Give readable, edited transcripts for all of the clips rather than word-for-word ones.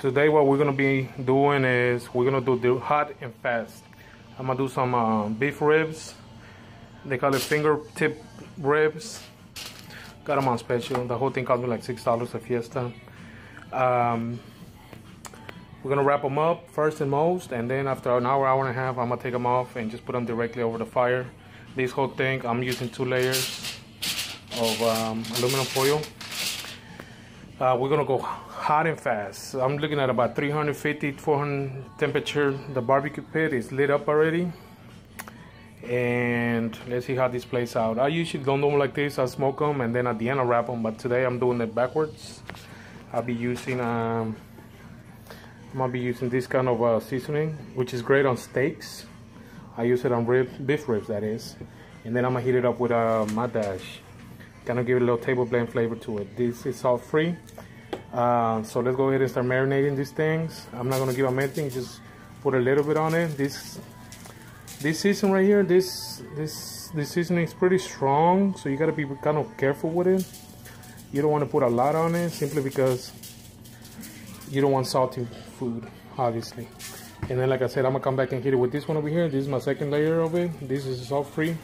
Today what we're gonna be doing is we're gonna do the hot and fast. I'm gonna do some beef ribs. They call it fingertip ribs. Got them on special. The whole thing cost me like $6 at Fiesta. We're gonna wrap them up first and most, and then after an hour, hour and a half, I'm gonna take them off and just put them directly over the fire. This whole thing, I'm using 2 layers of aluminum foil. We're gonna go hot and fast. I'm looking at about 350, 400 temperature. The barbecue pit is lit up already. And let's see how this plays out. I usually don't do them like this. I smoke them and then at the end I wrap them. But today I'm doing it backwards. I'll be using I'm gonna be using this kind of seasoning, which is great on steaks. I use it on beef ribs, that is. And then I'm gonna heat it up with my dash. Gonna give it a little table blend flavor to it. This is salt free. So let's go ahead and start marinating these things. I'm not gonna give them anything, just put a little bit on it. This seasoning right here, this seasoning is pretty strong, so you gotta be kind of careful with it. You don't want to put a lot on it simply because you don't want salty food, obviously. And then, like I said, I'm gonna come back and hit it with this one over here. This is my second layer of it. This is salt free.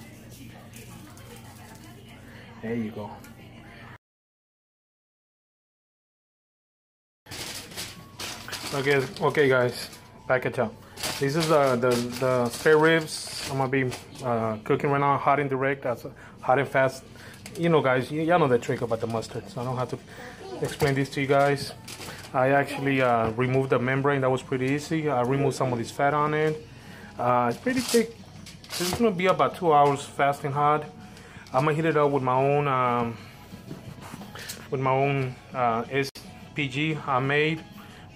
There you go. Okay, guys, back at y'all. This is the spare ribs. I'm gonna be cooking right now, hot and direct. That's hot and fast. You know, guys, y'all know the trick about the mustard, so I don't have to explain this to you guys. I actually removed the membrane. That was pretty easy. I removed some of this fat on it. It's pretty thick. It's gonna be about 2 hours fast and hot. I'm gonna heat it up with my own SPG I made,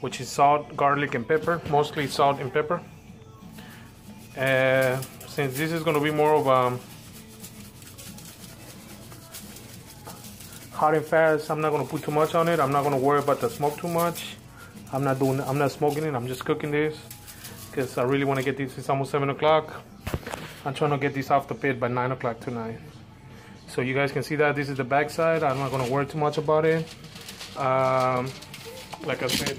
which is salt, garlic, and pepper. Mostly salt and pepper. Since this is going to be more of hot and fast, I'm not going to put too much on it. I'm not going to worry about the smoke too much. I'm not smoking it. I'm just cooking this because I really want to get this. It's almost 7 o'clock. I'm trying to get this off the pit by 9 o'clock tonight. So you guys can see that this is the back side. I'm not going to worry too much about it. Like I said,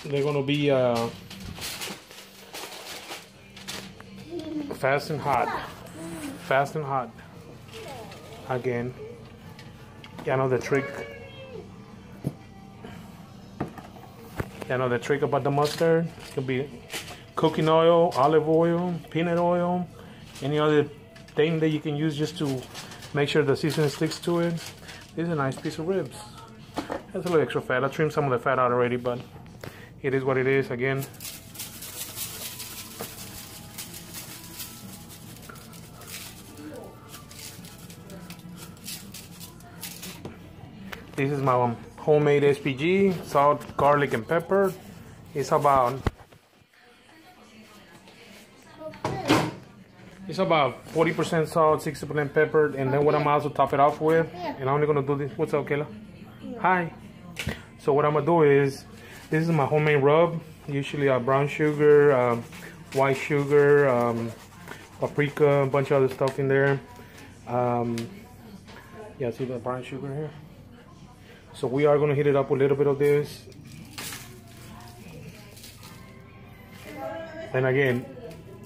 they're going to be fast and hot again. You know the trick about the mustard. It could be cooking oil, olive oil, peanut oil, any other thing that you can use just to make sure the seasoning sticks to it. This is a nice piece of ribs. Has a little extra fat. I trimmed some of the fat out already, but it is what it is. Again, this is my homemade SPG, salt, garlic, and pepper. It's about 40% salt, 60% pepper, and then what I'm also top it off with. And I'm only gonna do this. What's up, Kayla? Hi. So what I'm gonna do is, this is my homemade rub. Usually brown sugar, white sugar, paprika, a bunch of other stuff in there. Yeah, see the brown sugar here? So we are gonna heat it up with a little bit of this. And again,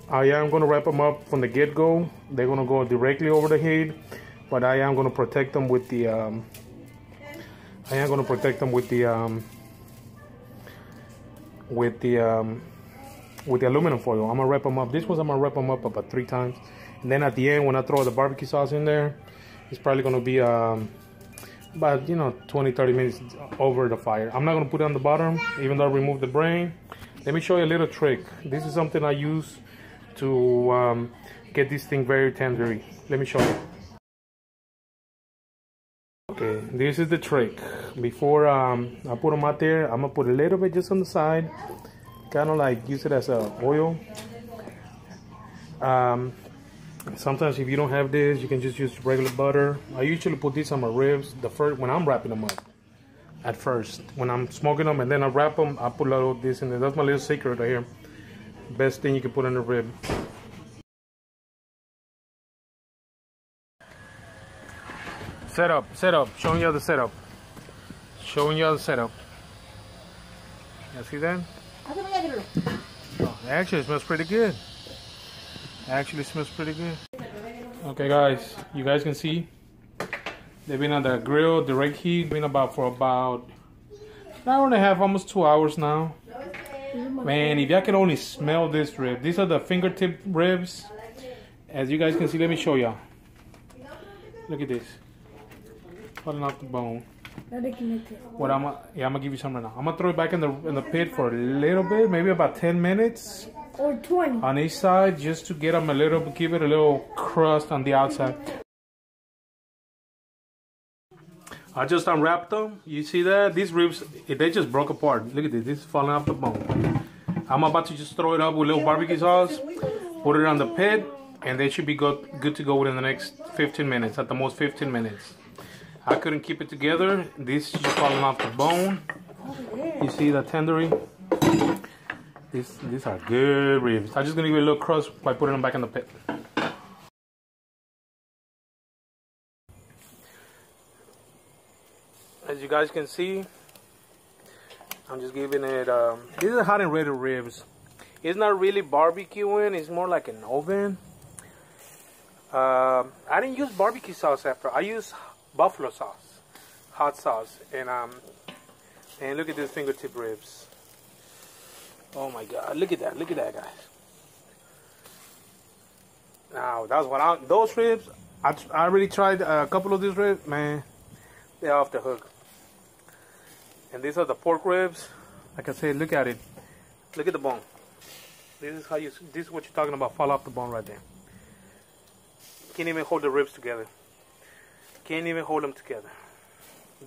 I am gonna wrap them up from the get-go. They're gonna go directly over the heat, but I am gonna protect them with the aluminum foil. I'm gonna wrap them up. This one's I'm gonna wrap them up about 3 times, and then at the end when I throw the barbecue sauce in there, it's probably gonna be about 20-30 minutes over the fire. I'm not gonna put it on the bottom, even though I removed the brain. Let me show you a little trick. This is something I use to get this thing very tendery. Let me show you. Okay, this is the trick. Before I put them out there, I'm gonna put a little bit just on the side, kind of like use it as a oil. Sometimes if you don't have this, you can just use regular butter. I usually put this on my ribs when I'm wrapping them up. At first, when I'm smoking them, and then I wrap them, I put a little of this in there. That's my little secret right here. Best thing you can put on the rib. Setup. Showing you the setup. You see that? Oh, actually, it smells pretty good. Actually, smells pretty good. Okay, guys, you guys can see they've been on the grill, direct heat, been for about an hour and a half, almost 2 hours now. Man, if y'all can only smell this rib. These are the fingertip ribs. As you guys can see, let me show y'all. Look at this. Falling off the bone. What I'm gonna give you some right now. I'm gonna throw it back in the pit for a little bit, maybe about 10 minutes. Or 20. On each side, just to get them give it a little crust on the outside. I just unwrapped them. You see that? These ribs, they just broke apart. Look at this. This is falling off the bone. I'm about to just throw it up with a little barbecue sauce, put it on the pit, and they should be good to go within the next 15 minutes, at the most 15 minutes. I couldn't keep it together. This is just falling off the bone. You see the tendery? These are good ribs. I'm just gonna give it a little crust by putting them back in the pit. As you guys can see, I'm just giving it, this is hot and ready ribs. It's not really barbecuing, it's more like an oven. I didn't use barbecue sauce after. I used buffalo sauce, hot sauce, and look at these fingertip ribs. Oh my God, look at that, guys. Now, that's what those ribs, I already tried a couple of these ribs, man, they're off the hook. And these are the pork ribs. Like I said, look at it. Look at the bone. This is what you're talking about, fall off the bone right there. Can't even hold the ribs together. Can't even hold them together.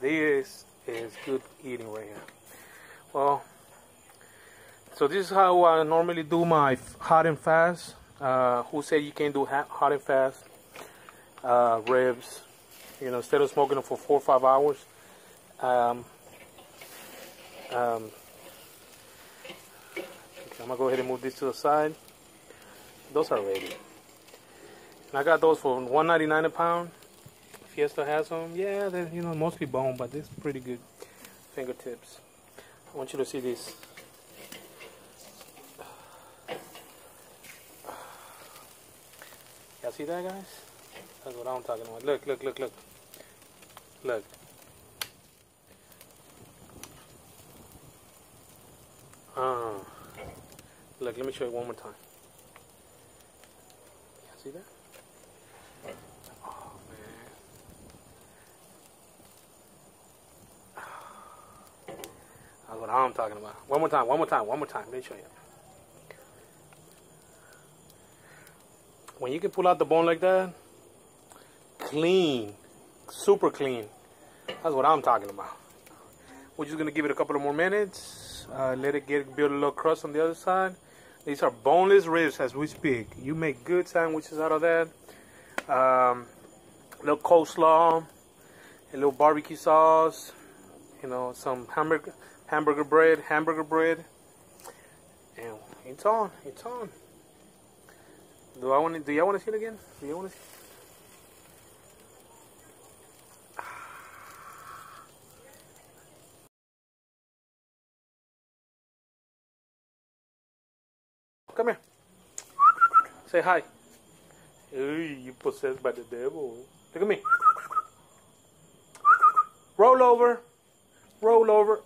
This is good eating right here. Well, so this is how I normally do my hot and fast. Who said you can't do hot and fast ribs? You know, instead of smoking them for 4 or 5 hours. Okay, I'm gonna go ahead and move this to the side. Those are ready. And I got those for $1.99 a pound. Fiesta has them. Yeah, they're, you know, mostly bone, but this is pretty good fingertips. I want you to see this. Y'all see that, guys? That's what I'm talking about. Look, look, look, look. Look. Look, let me show you one more time. Y'all see that? Oh, man. That's what I'm talking about. One more time, one more time, one more time. Let me show you. When you can pull out the bone like that, clean, super clean. That's what I'm talking about. We're just gonna give it a couple of more minutes. Let it build a little crust on the other side. These are boneless ribs as we speak. You make good sandwiches out of that. A little coleslaw, a little barbecue sauce, you know, some hamburger bread, and it's on, it's on. Do y'all want to see it again? Do y'all want to see it? Come here. Say hi. Hey, you possessed by the devil. Look at me. Roll over. Roll over.